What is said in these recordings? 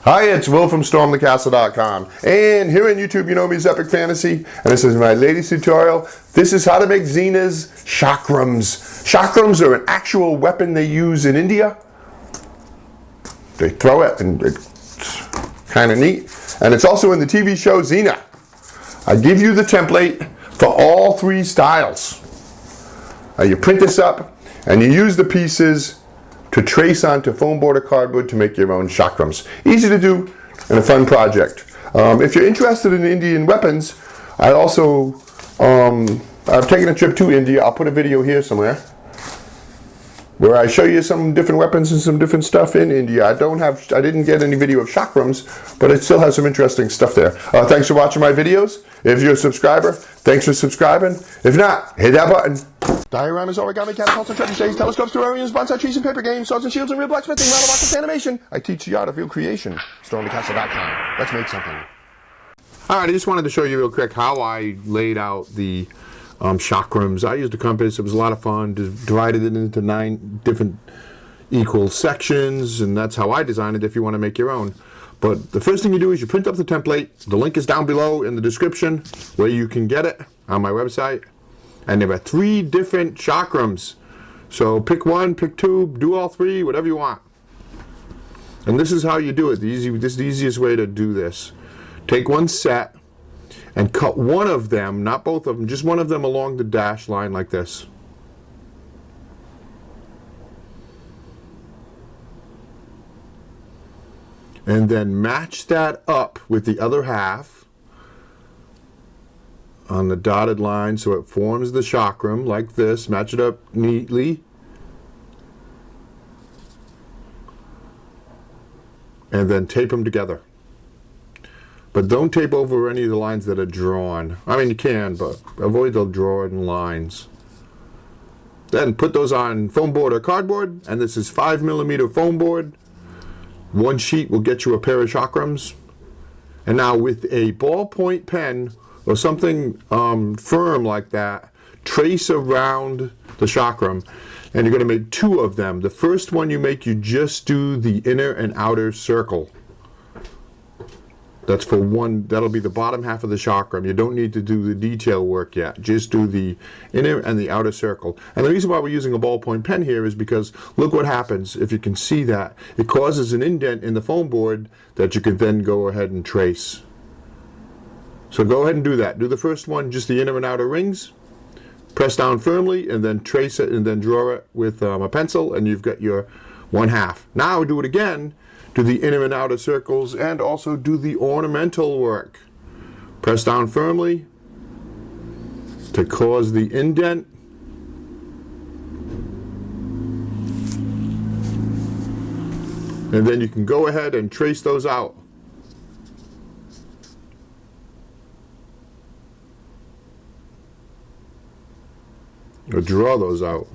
Hi, it's Will from StormTheCastle.com, and here on YouTube you know me as Epic Fantasy, and this is my latest tutorial. This is how to make Xena's Chakrams. Chakrams are an actual weapon they use in India. They throw it, and it's kind of neat. And it's also in the TV show Xena. I give you the template for all three styles. You print this up, and you use the pieces to trace onto foam board or cardboard to make your own chakrams. Easy to do and a fun project. If you're interested in Indian weapons, I've taken a trip to India. I'll put a video here somewhere where I show you some different weapons and some different stuff in India. I didn't get any video of chakrams, but it still has some interesting stuff there. Thanks for watching my videos. If you're a subscriber, thanks for subscribing. If not, hit that button. Dioramas, origami, catapults, and trebuchets, telescopes, terrariums, bonsai trees, and paper games, swords and shields, and real blacksmithing, model boxes, animation. I teach the art of real creation. StormTheCastle.com. Let's make something. Alright, I just wanted to show you real quick how I laid out the chakrams. I used a compass. It was a lot of fun. Divided it into 9 different equal sections, and that's how I designed it if you want to make your own. But the first thing you do is you print up the template. The link is down below in the description where you can get it on my website. And there are 3 different chakrams. So pick one, pick 2, do all 3, whatever you want. And this is how you do it. This is the easiest way to do this. Take one set and cut one of them, not both of them, just one of them along the dash line like this. And then match that up with the other half on the dotted line so it forms the chakram like this. Match it up neatly. And then tape them together. But don't tape over any of the lines that are drawn. I mean, you can, but avoid the drawn lines. Then put those on foam board or cardboard, and this is 5mm foam board. One sheet will get you a pair of chakrams. And now with a ballpoint pen or something firm like that, trace around the chakram, and you're going to make 2 of them. The first one you make, you just do the inner and outer circle. That's for one, that'll be the bottom half of the chakram. You don't need to do the detail work yet. Just do the inner and the outer circle. And the reason why we're using a ballpoint pen here is because look what happens if you can see that. It causes an indent in the foam board that you can then go ahead and trace. So go ahead and do that. Do the first one, just the inner and outer rings. Press down firmly and then trace it and then draw it with a pencil, and you've got your 1/2. Now do it again. Do the inner and outer circles and also do the ornamental work. Press down firmly to cause the indent. And then you can go ahead and trace those out. Or draw those out.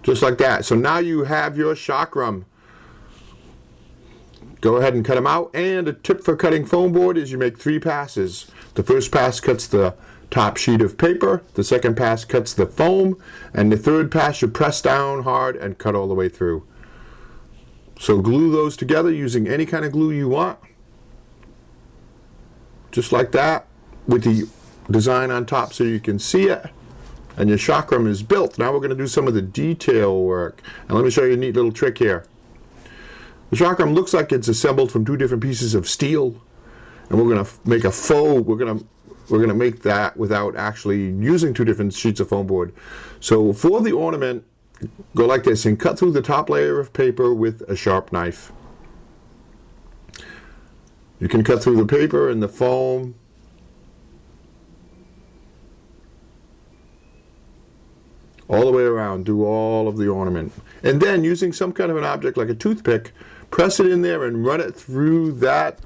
Just like that. So now you have your chakram. Go ahead and cut them out. And a tip for cutting foam board is you make 3 passes. The first pass cuts the top sheet of paper. The second pass cuts the foam. And the third pass you press down hard and cut all the way through. So glue those together using any kind of glue you want. Just like that, with the design on top so you can see it. And your chakram is built. Now we're going to do some of the detail work. And let me show you a neat little trick here. The chakram looks like it's assembled from 2 different pieces of steel, and we're going to make a faux. We're going to make that without actually using 2 different sheets of foam board. So for the ornament, go like this and cut through the top layer of paper with a sharp knife. You can cut through the paper and the foam. All the way around, do all of the ornament. And then using some kind of an object like a toothpick, press it in there and run it through that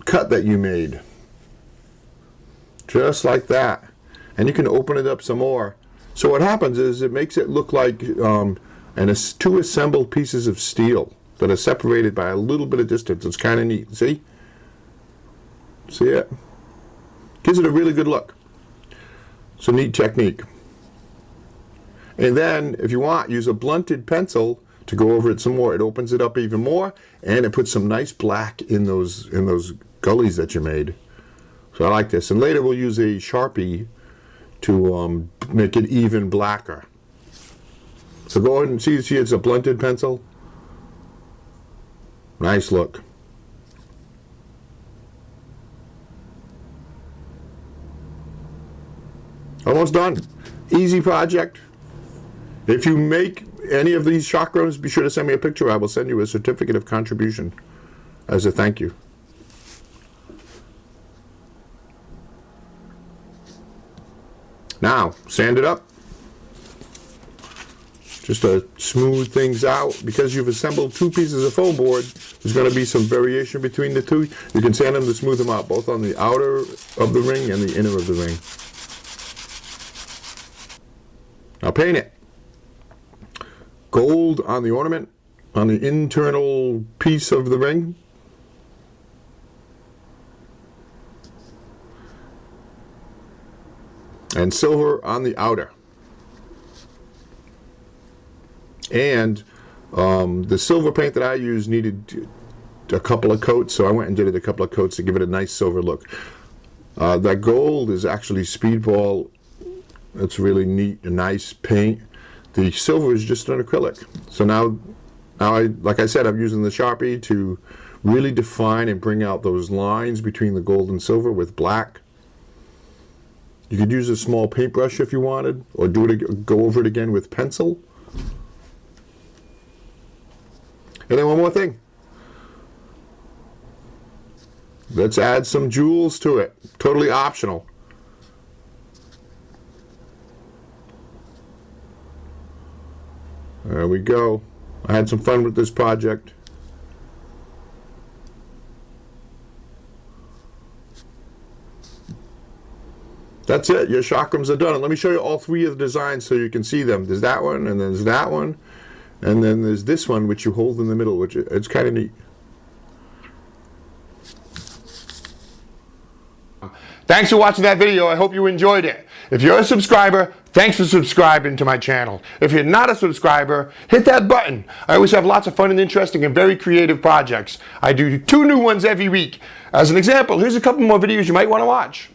cut that you made. Just like that. And you can open it up some more. So what happens is it makes it look like 2 assembled pieces of steel that are separated by a little bit of distance. It's kind of neat. See? See it? Gives it a really good look. It's a neat technique. And then, if you want, use a blunted pencil to go over it some more. It opens it up even more, and it puts some nice black in those gullies that you made. So I like this. And later we'll use a Sharpie to make it even blacker. So go ahead and see it's a blunted pencil. Nice look. Almost done. Easy project. If you make any of these chakrams, be sure to send me a picture. I will send you a certificate of contribution as a thank you. Now, sand it up. Just to smooth things out. Because you've assembled two pieces of foam board, there's going to be some variation between the two. You can sand them to smooth them out, both on the outer of the ring and the inner of the ring. Now paint it. Gold on the ornament, on the internal piece of the ring. And silver on the outer. And the silver paint that I used needed a couple of coats, so I went and did it a couple of coats to give it a nice silver look. That gold is actually Speedball. It's really neat and nice paint. The silver is just an acrylic. So now like I said, I'm using the Sharpie to really define and bring out those lines between the gold and silver with black. You could use a small paintbrush if you wanted, or go over it again with pencil. And then one more thing. Let's add some jewels to it. Totally optional. There we go. I had some fun with this project. That's it. Your chakrams are done. And let me show you all three of the designs so you can see them. There's that one, and there's that one, and then there's this one which you hold in the middle, which it's kind of neat. Thanks for watching that video. I hope you enjoyed it. If you're a subscriber, thanks for subscribing to my channel. If you're not a subscriber, hit that button. I always have lots of fun and interesting and very creative projects. I do 2 new ones every week. As an example, here's a couple more videos you might want to watch.